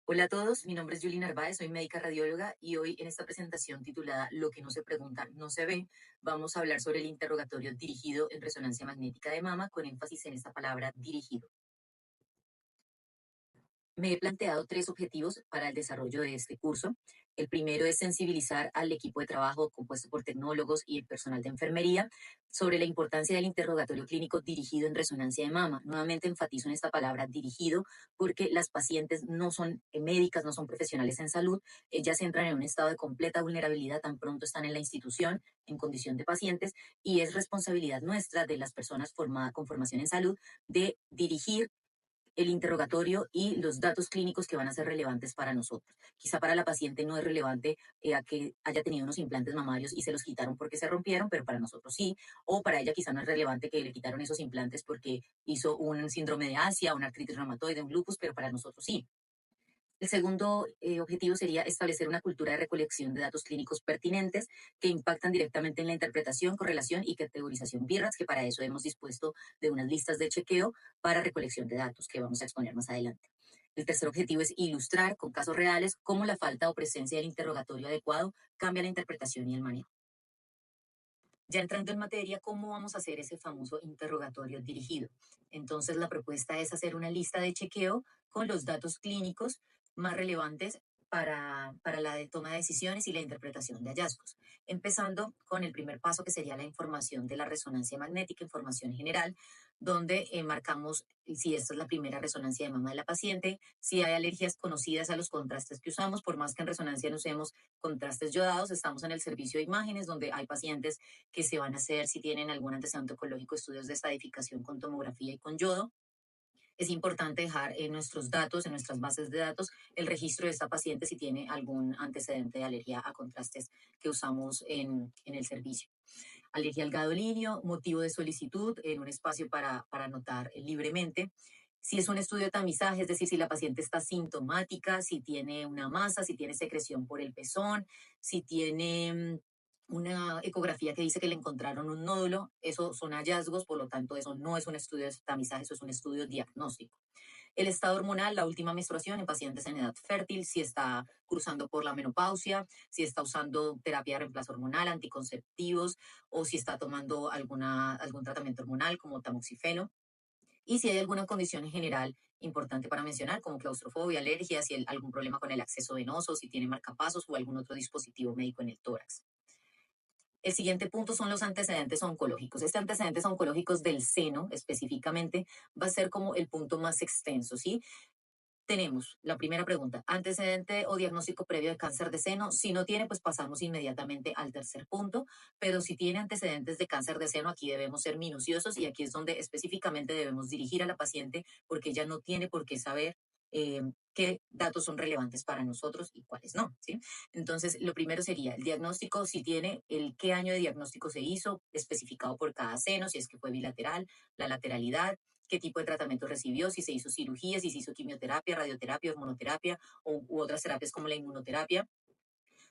Hola a todos, mi nombre es Julie Narváez, soy médica radióloga y hoy en esta presentación titulada Lo que no se pregunta no se ve, vamos a hablar sobre el interrogatorio dirigido en resonancia magnética de mama con énfasis en esta palabra dirigido. Me he planteado tres objetivos para el desarrollo de este curso. El primero es sensibilizar al equipo de trabajo compuesto por tecnólogos y el personal de enfermería sobre la importancia del interrogatorio clínico dirigido en resonancia de mama. Nuevamente enfatizo en esta palabra dirigido porque las pacientes no son médicas, no son profesionales en salud. Ellas entran en un estado de completa vulnerabilidad tan pronto están en la institución en condición de pacientes y es responsabilidad nuestra de las personas con formación en salud de dirigir el interrogatorio y los datos clínicos que van a ser relevantes para nosotros. Quizá para la paciente no es relevante a que haya tenido unos implantes mamarios y se los quitaron porque se rompieron, pero para nosotros sí. O para ella quizá no es relevante que le quitaron esos implantes porque hizo un síndrome de Asia, una artritis reumatoide, un lupus, pero para nosotros sí. El segundo objetivo sería establecer una cultura de recolección de datos clínicos pertinentes que impactan directamente en la interpretación, correlación y categorización BIRATS, que para eso hemos dispuesto de unas listas de chequeo para recolección de datos que vamos a exponer más adelante. El tercer objetivo es ilustrar con casos reales cómo la falta o presencia del interrogatorio adecuado cambia la interpretación y el manejo. Ya entrando en materia, ¿cómo vamos a hacer ese famoso interrogatorio dirigido? Entonces, la propuesta es hacer una lista de chequeo con los datos clínicos más relevantes para la toma de decisiones y la interpretación de hallazgos. Empezando con el primer paso, que sería la información de la resonancia magnética, información general, donde marcamos si esta es la primera resonancia de mama de la paciente, si hay alergias conocidas a los contrastes que usamos, por más que en resonancia no usemos contrastes yodados, estamos en el servicio de imágenes, donde hay pacientes que se van a hacer si tienen algún antecedente oncológico, estudios de estadificación con tomografía y con yodo. Es importante dejar en nuestros datos, en nuestras bases de datos, el registro de esta paciente si tiene algún antecedente de alergia a contrastes que usamos en el servicio. Alergia al gadolínio, motivo de solicitud en un espacio para anotar libremente. Si es un estudio de tamizaje, es decir, si la paciente está sintomática, si tiene una masa, si tiene secreción por el pezón, si tiene una ecografía que dice que le encontraron un nódulo, eso son hallazgos, por lo tanto, eso no es un estudio de tamizaje, eso es un estudio diagnóstico. El estado hormonal, la última menstruación en pacientes en edad fértil, si está cruzando por la menopausia, si está usando terapia de reemplazo hormonal, anticonceptivos o si está tomando algún tratamiento hormonal como tamoxifeno. Y si hay alguna condición en general importante para mencionar, como claustrofobia, alergia, si hay algún problema con el acceso venoso, si tiene marcapasos o algún otro dispositivo médico en el tórax. El siguiente punto son los antecedentes oncológicos. Este antecedentes oncológicos del seno específicamente va a ser como el punto más extenso, ¿sí? Tenemos la primera pregunta, antecedente o diagnóstico previo de cáncer de seno. Si no tiene, pues pasamos inmediatamente al tercer punto, pero si tiene antecedentes de cáncer de seno, aquí debemos ser minuciosos y aquí es donde específicamente debemos dirigir a la paciente porque ella no tiene por qué saber qué datos son relevantes para nosotros y cuáles no, ¿sí? Entonces, lo primero sería el diagnóstico, si tiene el qué año de diagnóstico se hizo, especificado por cada seno, si es que fue bilateral, la lateralidad, qué tipo de tratamiento recibió, si se hizo cirugía, si se hizo quimioterapia, radioterapia, hormonoterapia u otras terapias como la inmunoterapia,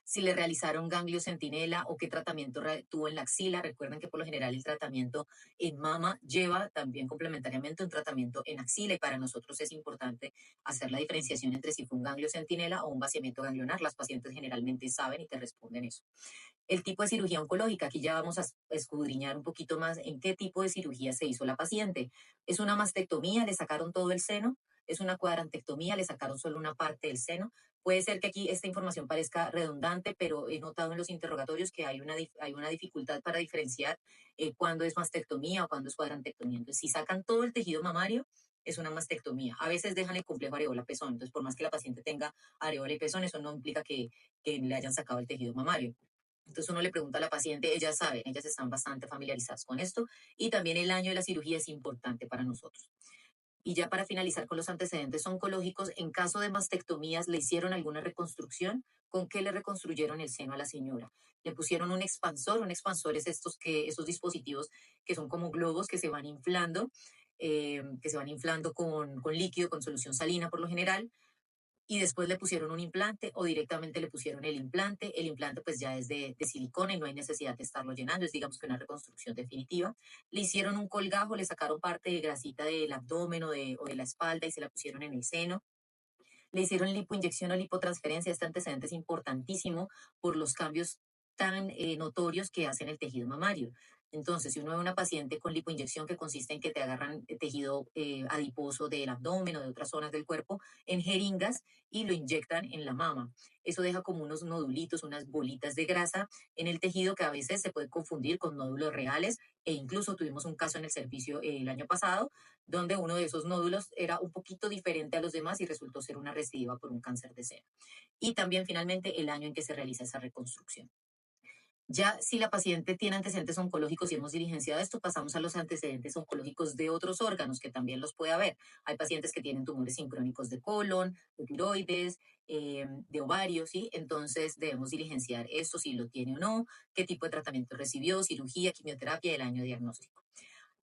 si le realizaron ganglio centinela o qué tratamiento tuvo en la axila. Recuerden que por lo general el tratamiento en mama lleva también complementariamente un tratamiento en axila y para nosotros es importante hacer la diferenciación entre si fue un ganglio centinela o un vaciamiento ganglionar. Las pacientes generalmente saben y te responden eso. El tipo de cirugía oncológica, aquí ya vamos a escudriñar un poquito más en qué tipo de cirugía se hizo la paciente. ¿Es una mastectomía? ¿Le sacaron todo el seno? ¿Es una cuadrantectomía? ¿Le sacaron solo una parte del seno? Puede ser que aquí esta información parezca redundante, pero he notado en los interrogatorios que hay una dificultad para diferenciar cuándo es mastectomía o cuándo es cuadrantectomía. Entonces, si sacan todo el tejido mamario, es una mastectomía. A veces dejan el complejo areola-pezón. Entonces, por más que la paciente tenga areola y pezón, eso no implica que le hayan sacado el tejido mamario. Entonces uno le pregunta a la paciente, ellas saben, ellas están bastante familiarizadas con esto y también el año de la cirugía es importante para nosotros. Y ya para finalizar con los antecedentes oncológicos, en caso de mastectomías, ¿le hicieron alguna reconstrucción? ¿Con qué le reconstruyeron el seno a la señora? ¿Le pusieron un expansor es esos dispositivos que son como globos que se van inflando con líquido, con solución salina por lo general, y después le pusieron un implante o directamente le pusieron el implante. El implante pues ya es de silicona y no hay necesidad de estarlo llenando, es digamos que una reconstrucción definitiva. Le hicieron un colgajo, le sacaron parte de grasita del abdomen o de la espalda y se la pusieron en el seno. Le hicieron lipoinyección o lipotransferencia. Este antecedente es importantísimo por los cambios tan notorios que hace en el tejido mamario. Entonces, si uno ve una paciente con lipoinyección, que consiste en que te agarran tejido adiposo del abdomen o de otras zonas del cuerpo en jeringas y lo inyectan en la mama. Eso deja como unos nodulitos, unas bolitas de grasa en el tejido que a veces se puede confundir con nódulos reales, e incluso tuvimos un caso en el servicio el año pasado donde uno de esos nódulos era un poquito diferente a los demás y resultó ser una recidiva por un cáncer de seno. Y también finalmente el año en que se realiza esa reconstrucción. Ya si la paciente tiene antecedentes oncológicos y hemos diligenciado esto, pasamos a los antecedentes oncológicos de otros órganos, que también los puede haber. Hay pacientes que tienen tumores sincrónicos de colon, de tiroides, de ovarios, ¿sí? Entonces debemos diligenciar esto, si lo tiene o no, qué tipo de tratamiento recibió, cirugía, quimioterapia y el año de diagnóstico.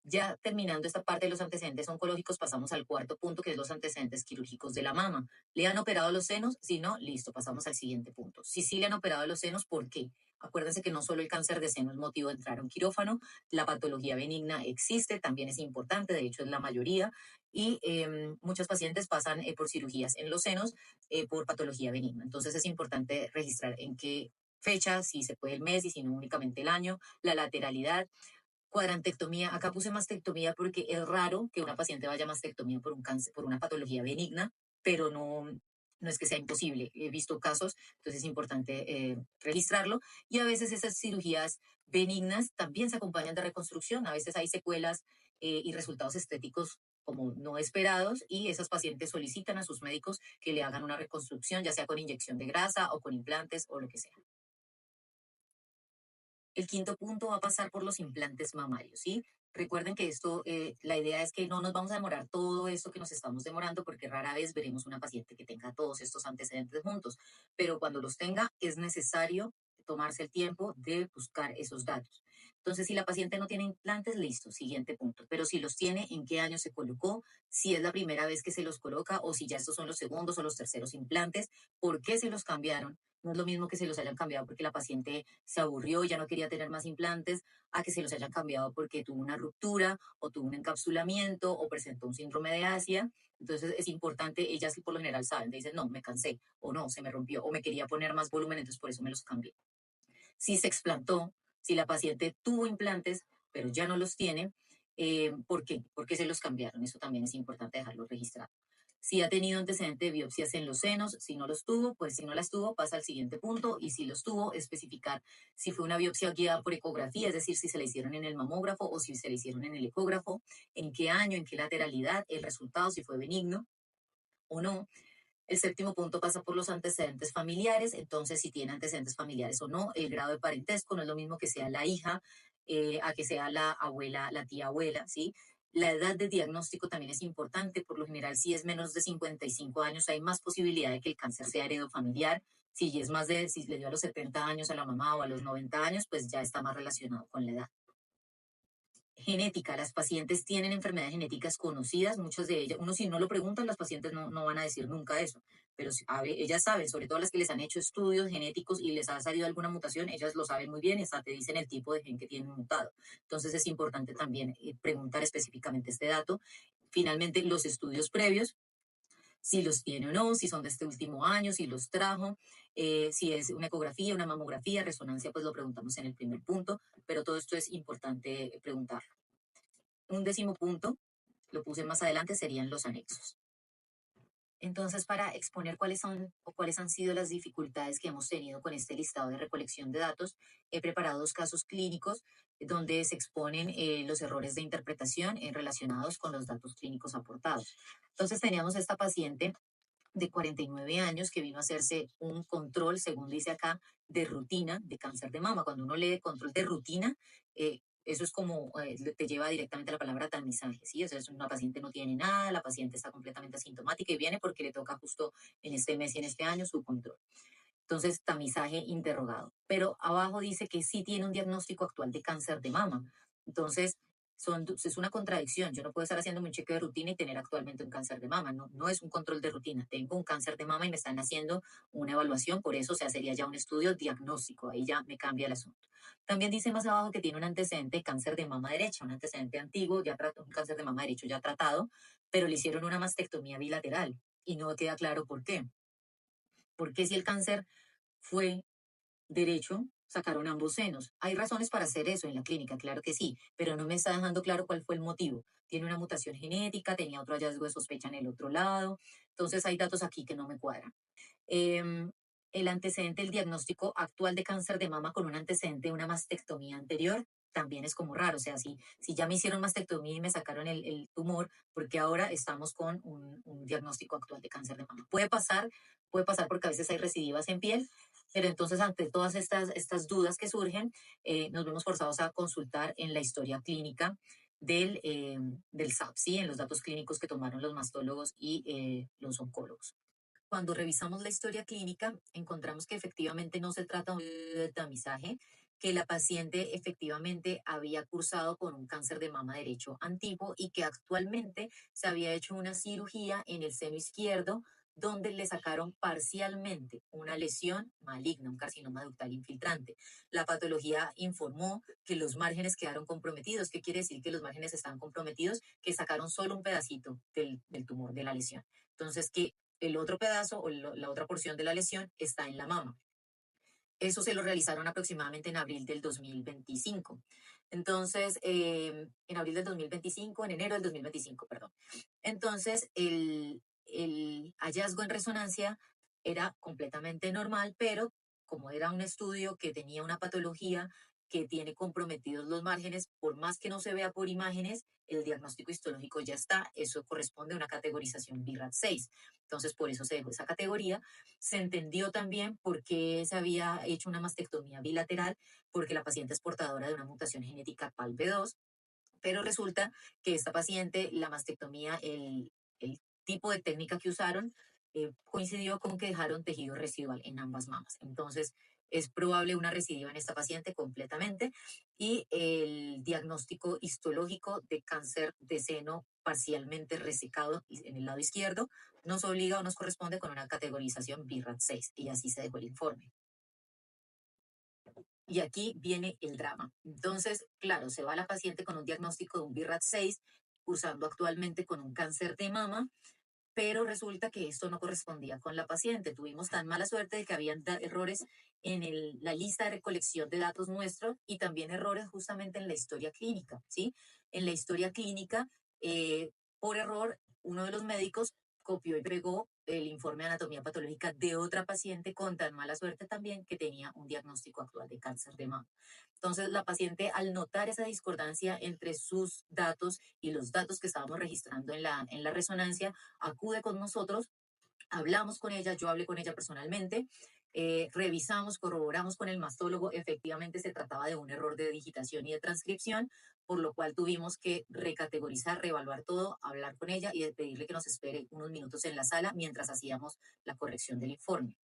Ya terminando esta parte de los antecedentes oncológicos, pasamos al cuarto punto, que es los antecedentes quirúrgicos de la mama. ¿Le han operado los senos? Si no, listo, pasamos al siguiente punto. Si sí le han operado los senos, ¿por qué? Acuérdense que no solo el cáncer de seno es motivo de entrar a un quirófano, la patología benigna existe, también es importante, de hecho es la mayoría, y muchos pacientes pasan por cirugías en los senos por patología benigna. Entonces es importante registrar en qué fecha, si se puede el mes y si no únicamente el año, la lateralidad. Cuadrantectomía, acá puse mastectomía porque es raro que una paciente vaya a mastectomía por un cáncer, por una patología benigna, pero no es que sea imposible. He visto casos, entonces es importante registrarlo. Y a veces esas cirugías benignas también se acompañan de reconstrucción. A veces hay secuelas y resultados estéticos como no esperados, y esas pacientes solicitan a sus médicos que le hagan una reconstrucción, ya sea con inyección de grasa o con implantes o lo que sea. El quinto punto va a pasar por los implantes mamarios, ¿sí? Recuerden que esto, la idea es que no nos vamos a demorar todo esto que nos estamos demorando, porque rara vez veremos una paciente que tenga todos estos antecedentes juntos, pero cuando los tenga es necesario tomarse el tiempo de buscar esos datos. Entonces, si la paciente no tiene implantes, listo, siguiente punto. Pero si los tiene, ¿en qué año se colocó? Si es la primera vez que se los coloca o si ya estos son los segundos o los terceros implantes, ¿por qué se los cambiaron? No es lo mismo que se los hayan cambiado porque la paciente se aburrió y ya no quería tener más implantes, a que se los hayan cambiado porque tuvo una ruptura o tuvo un encapsulamiento o presentó un síndrome de Asia. Entonces es importante, ellas por lo general saben, dicen, no, me cansé, o no, se me rompió, o me quería poner más volumen, entonces por eso me los cambié. Si se explantó, si la paciente tuvo implantes, pero ya no los tiene, ¿por qué? ¿Por qué se los cambiaron? Eso también es importante dejarlo registrado. Si ha tenido antecedente de biopsias en los senos, si no los tuvo, pues si no las tuvo, pasa al siguiente punto, y si los tuvo, especificar si fue una biopsia guiada por ecografía, es decir, si se la hicieron en el mamógrafo o si se la hicieron en el ecógrafo, en qué año, en qué lateralidad, el resultado, si fue benigno o no. El séptimo punto pasa por los antecedentes familiares. Entonces, si tiene antecedentes familiares o no, el grado de parentesco no es lo mismo que sea la hija a que sea la abuela, la tía abuela, ¿sí? La edad de diagnóstico también es importante. Por lo general, si es menos de 55 años, hay más posibilidad de que el cáncer sea heredofamiliar. Si es más de, si le dio a los 70 años a la mamá o a los 90 años, pues ya está más relacionado con la edad. Genética, las pacientes tienen enfermedades genéticas conocidas, muchas de ellas, uno si no lo preguntan, las pacientes no van a decir nunca eso, pero ellas saben, sobre todo las que les han hecho estudios genéticos y les ha salido alguna mutación, ellas lo saben muy bien y hasta te dicen el tipo de gen que tienen mutado. Entonces es importante también preguntar específicamente este dato. Finalmente, los estudios previos, si los tiene o no, si son de este último año, si los trajo, si es una ecografía, una mamografía, resonancia, pues lo preguntamos en el primer punto, pero todo esto es importante preguntar. Un décimo punto, lo puse más adelante, serían los anexos. Entonces, para exponer cuáles son o cuáles han sido las dificultades que hemos tenido con este listado de recolección de datos, he preparado dos casos clínicos donde se exponen los errores de interpretación relacionados con los datos clínicos aportados. Entonces, teníamos esta paciente de 49 años que vino a hacerse un control, según dice acá, de rutina de cáncer de mama. Cuando uno lee control de rutina, eso es como te lleva directamente a la palabra tamizaje, ¿sí? O sea, es una paciente no tiene nada, la paciente está completamente asintomática y viene porque le toca justo en este mes y en este año su control. Entonces, tamizaje interrogado. Pero abajo dice que sí tiene un diagnóstico actual de cáncer de mama. Entonces, es una contradicción. Yo no puedo estar haciéndome un chequeo de rutina y tener actualmente un cáncer de mama. No, no es un control de rutina. Tengo un cáncer de mama y me están haciendo una evaluación. Por eso, o sea, sería ya un estudio diagnóstico. Ahí ya me cambia el asunto. También dice más abajo que tiene un antecedente de cáncer de mama derecha, un antecedente antiguo, ya trató un cáncer de mama derecho ya tratado, pero le hicieron una mastectomía bilateral. y no queda claro por qué. Porque si el cáncer fue derecho, sacaron ambos senos. Hay razones para hacer eso en la clínica, claro que sí, pero no me está dejando claro cuál fue el motivo. Tiene una mutación genética, tenía otro hallazgo de sospecha en el otro lado, entonces hay datos aquí que no me cuadran. Em, el antecedente, el diagnóstico actual de cáncer de mama con un antecedente de una mastectomía anterior también es como raro. O sea, si ya me hicieron mastectomía y me sacaron el tumor, porque ahora estamos con un diagnóstico actual de cáncer de mama. Puede pasar porque a veces hay recidivas en piel, pero entonces ante todas estas dudas que surgen, nos vemos forzados a consultar en la historia clínica del SAP, ¿sí? En los datos clínicos que tomaron los mastólogos y los oncólogos. Cuando revisamos la historia clínica, encontramos que efectivamente no se trata de tamizaje, que la paciente efectivamente había cursado con un cáncer de mama derecho antiguo y que actualmente se había hecho una cirugía en el seno izquierdo donde le sacaron parcialmente una lesión maligna, un carcinoma ductal infiltrante. La patología informó que los márgenes quedaron comprometidos. ¿Qué quiere decir que los márgenes están comprometidos? Que sacaron solo un pedacito del tumor de la lesión. Entonces, que el otro pedazo o la otra porción de la lesión está en la mama. Eso se lo realizaron aproximadamente en abril del 2025. Entonces, en abril del 2025, en enero del 2025, perdón. Entonces, el hallazgo en resonancia era completamente normal, pero como era un estudio que tenía una patología que tiene comprometidos los márgenes, por más que no se vea por imágenes, el diagnóstico histológico ya está. Eso corresponde a una categorización BIRAT 6. Entonces, por eso se dejó esa categoría. Se entendió también por qué se había hecho una mastectomía bilateral, porque la paciente es portadora de una mutación genética PALB2, pero resulta que esta paciente, la mastectomía, el tipo de técnica que usaron, coincidió con que dejaron tejido residual en ambas mamas. Entonces, es probable una recidiva en esta paciente completamente y el diagnóstico histológico de cáncer de seno parcialmente resecado en el lado izquierdo nos obliga o nos corresponde con una categorización BIRAT 6 y así se dejó el informe. Y aquí viene el drama. Entonces, claro, se va la paciente con un diagnóstico de un BIRAT 6, cursando actualmente con un cáncer de mama, pero resulta que esto no correspondía con la paciente. Tuvimos tan mala suerte de que habían errores en la lista de recolección de datos nuestros y también errores justamente en la historia clínica, ¿sí? En la historia clínica, por error, uno de los médicos copió y pegó el informe de anatomía patológica de otra paciente con tan mala suerte también que tenía un diagnóstico actual de cáncer de mama. Entonces, la paciente, al notar esa discordancia entre sus datos y los datos que estábamos registrando en la resonancia, acude con nosotros, hablamos con ella, yo hablé con ella personalmente, revisamos, corroboramos con el mastólogo, efectivamente se trataba de un error de digitación y de transcripción, por lo cual tuvimos que recategorizar, reevaluar todo, hablar con ella y pedirle que nos espere unos minutos en la sala mientras hacíamos la corrección del informe.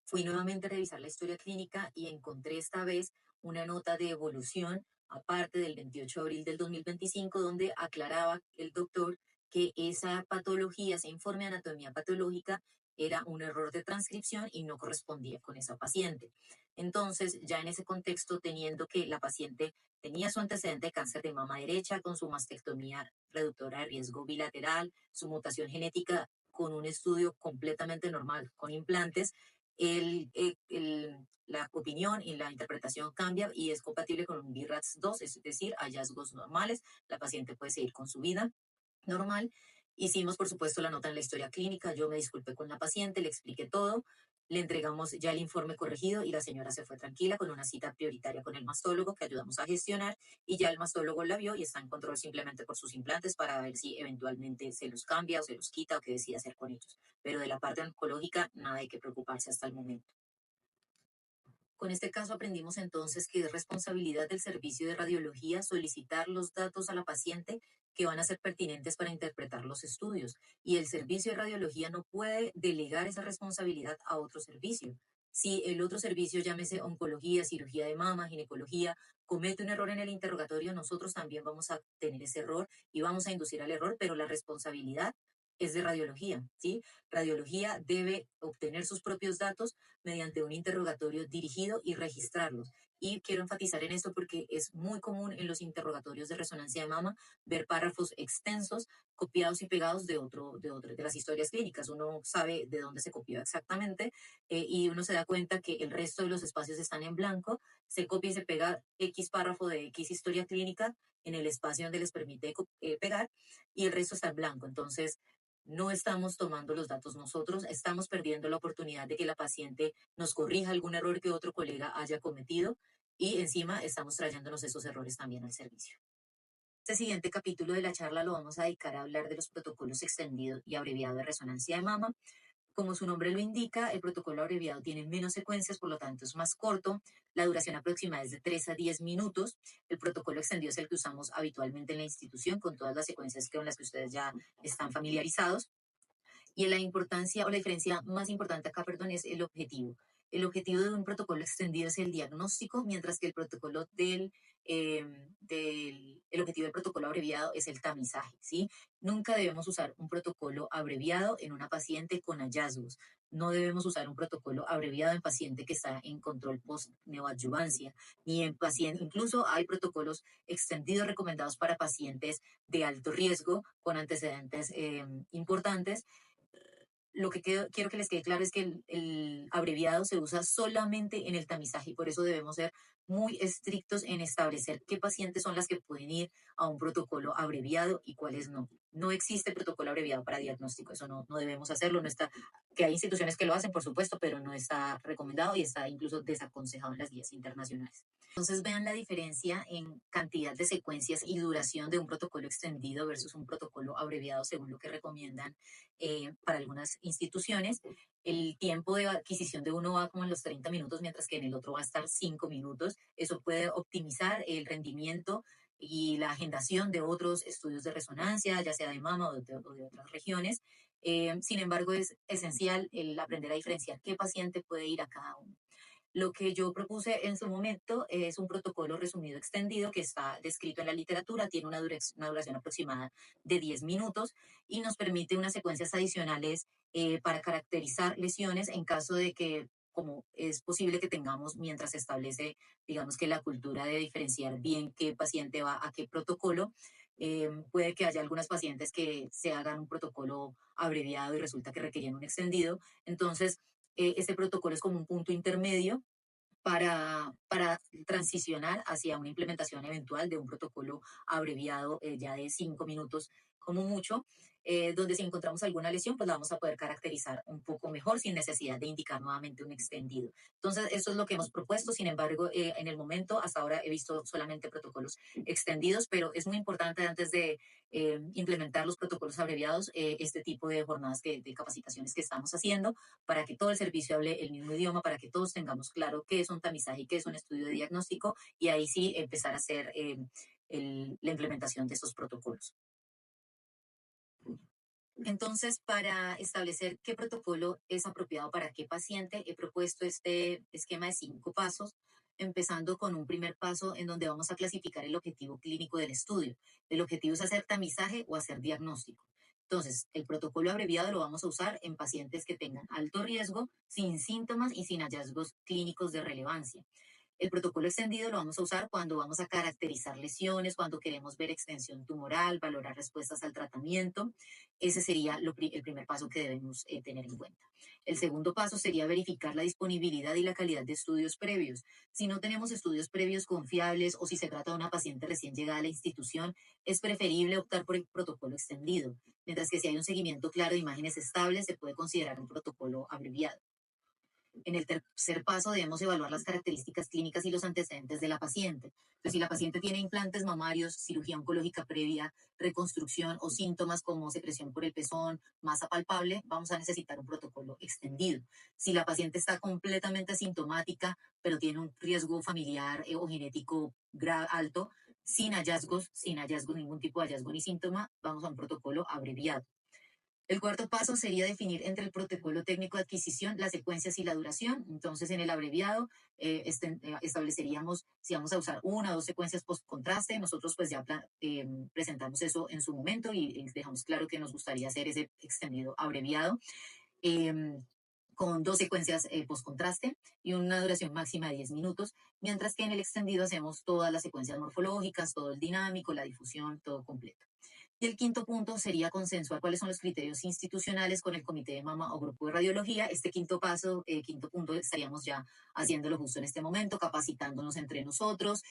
Fui nuevamente a revisar la historia clínica y encontré esta vez una nota de evolución, aparte del 28 de abril del 2025, donde aclaraba el doctor que esa patología, ese informe de anatomía patológica, era un error de transcripción y no correspondía con esa paciente. Entonces, ya en ese contexto, teniendo que la paciente tenía su antecedente de cáncer de mama derecha con su mastectomía reductora de riesgo bilateral, su mutación genética con un estudio completamente normal con implantes, la opinión y la interpretación cambia y es compatible con un BRAF 2, es decir, hallazgos normales. La paciente puede seguir con su vida normal. Hicimos, por supuesto, la nota en la historia clínica. Yo me disculpé con la paciente, le expliqué todo. Le entregamos ya el informe corregido y la señora se fue tranquila con una cita prioritaria con el mastólogo que ayudamos a gestionar y ya el mastólogo la vio y está en control simplemente por sus implantes para ver si eventualmente se los cambia o se los quita o qué decide hacer con ellos. Pero de la parte oncológica nada hay que preocuparse hasta el momento. Con este caso aprendimos entonces que es responsabilidad del servicio de radiología solicitar los datos a la paciente que van a ser pertinentes para interpretar los estudios y el servicio de radiología no puede delegar esa responsabilidad a otro servicio. Si el otro servicio, llámese oncología, cirugía de mama, ginecología, comete un error en el interrogatorio, nosotros también vamos a tener ese error y vamos a inducir al error, pero la responsabilidad es de radiología, ¿sí? Radiología debe obtener sus propios datos mediante un interrogatorio dirigido y registrarlos. Y quiero enfatizar en esto porque es muy común en los interrogatorios de resonancia de mama ver párrafos extensos copiados y pegados de las historias clínicas. Uno sabe de dónde se copió exactamente y uno se da cuenta que el resto de los espacios están en blanco, se copia y se pega X párrafo de X historia clínica en el espacio donde les permite pegar y el resto está en blanco. Entonces, no estamos tomando los datos nosotros, estamos perdiendo la oportunidad de que la paciente nos corrija algún error que otro colega haya cometido y encima estamos trayéndonos esos errores también al servicio. Este siguiente capítulo de la charla lo vamos a dedicar a hablar de los protocolos extendidos y abreviados de resonancia de mama. Como su nombre lo indica, el protocolo abreviado tiene menos secuencias, por lo tanto es más corto. La duración aproximada es de 3 a 10 minutos. El protocolo extendido es el que usamos habitualmente en la institución, con todas las secuencias con las que ustedes ya están familiarizados. Y la importancia o la diferencia más importante acá, perdón, es el objetivo. El objetivo de un protocolo extendido es el diagnóstico, mientras que el protocolo el objetivo del protocolo abreviado es el tamizaje, ¿sí? Nunca debemos usar un protocolo abreviado en una paciente con hallazgos. No debemos usar un protocolo abreviado en paciente que está en control post-neoadyuvancia, ni en paciente, incluso hay protocolos extendidos recomendados para pacientes de alto riesgo con antecedentes importantes. Lo que quiero que les quede claro es que el abreviado se usa solamente en el tamizaje y por eso debemos ser muy estrictos en establecer qué pacientes son las que pueden ir a un protocolo abreviado y cuáles no. No existe protocolo abreviado para diagnóstico, eso no debemos hacerlo, no está, que hay instituciones que lo hacen, por supuesto, pero no está recomendado y está incluso desaconsejado en las guías internacionales. Entonces vean la diferencia en cantidad de secuencias y duración de un protocolo extendido versus un protocolo abreviado según lo que recomiendan para algunas instituciones. El tiempo de adquisición de uno va como en los 30 minutos, mientras que en el otro va a estar 5 minutos. Eso puede optimizar el rendimiento y la agendación de otros estudios de resonancia, ya sea de mama o de otras regiones. Sin embargo, es esencial el aprender a diferenciar qué paciente puede ir a cada uno. Lo que yo propuse en su momento es un protocolo resumido extendido que está descrito en la literatura, tiene una duración aproximada de 10 minutos y nos permite unas secuencias adicionales para caracterizar lesiones en caso de que, como es posible que tengamos mientras se establece, digamos que la cultura de diferenciar bien qué paciente va a qué protocolo. Puede que haya algunas pacientes que se hagan un protocolo abreviado y resulta que requerían un extendido. Entonces, este protocolo es como un punto intermedio para transicionar hacia una implementación eventual de un protocolo abreviado ya de 5 minutos como mucho, donde si encontramos alguna lesión, pues la vamos a poder caracterizar un poco mejor sin necesidad de indicar nuevamente un extendido. Entonces, eso es lo que hemos propuesto. Sin embargo, en el momento, hasta ahora he visto solamente protocolos extendidos, pero es muy importante antes de implementar los protocolos abreviados, este tipo de jornadas de capacitaciones que estamos haciendo para que todo el servicio hable el mismo idioma, para que todos tengamos claro qué es un tamizaje y qué es un estudio de diagnóstico y ahí sí empezar a hacer la implementación de estos protocolos. Entonces, para establecer qué protocolo es apropiado para qué paciente, he propuesto este esquema de 5 pasos, empezando con un primer paso en donde vamos a clasificar el objetivo clínico del estudio. El objetivo es hacer tamizaje o hacer diagnóstico. Entonces, el protocolo abreviado lo vamos a usar en pacientes que tengan alto riesgo, sin síntomas y sin hallazgos clínicos de relevancia. El protocolo extendido lo vamos a usar cuando vamos a caracterizar lesiones, cuando queremos ver extensión tumoral, valorar respuestas al tratamiento. Ese sería el primer paso que debemos tener en cuenta. El segundo paso sería verificar la disponibilidad y la calidad de estudios previos. Si no tenemos estudios previos confiables o si se trata de una paciente recién llegada a la institución, es preferible optar por el protocolo extendido, mientras que si hay un seguimiento claro de imágenes estables, se puede considerar un protocolo abreviado. En el tercer paso debemos evaluar las características clínicas y los antecedentes de la paciente. Entonces, si la paciente tiene implantes mamarios, cirugía oncológica previa, reconstrucción o síntomas como secreción por el pezón, masa palpable, vamos a necesitar un protocolo extendido. Si la paciente está completamente asintomática, pero tiene un riesgo familiar o genético alto, sin hallazgos, ningún tipo de hallazgo ni síntoma, vamos a un protocolo abreviado. El cuarto paso sería definir entre el protocolo técnico de adquisición las secuencias y la duración. Entonces, en el abreviado estableceríamos si vamos a usar una o dos secuencias post-contraste. Nosotros pues ya presentamos eso en su momento y dejamos claro que nos gustaría hacer ese extendido abreviado. Eh, con 2 secuencias post-contraste y una duración máxima de 10 minutos, mientras que en el extendido hacemos todas las secuencias morfológicas, todo el dinámico, la difusión, todo completo. Y el quinto punto sería consensuar cuáles son los criterios institucionales con el comité de mama o grupo de radiología. Este quinto paso, quinto punto, estaríamos ya haciéndolo justo en este momento, capacitándonos entre nosotros,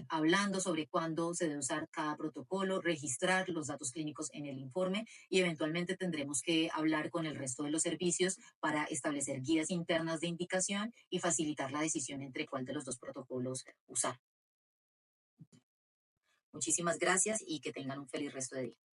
hablando sobre cuándo se debe usar cada protocolo, registrar los datos clínicos en el informe y eventualmente tendremos que hablar con el resto de los servicios para establecer guías internas de indicación y facilitar la decisión entre cuál de los dos protocolos usar. Muchísimas gracias y que tengan un feliz resto de día.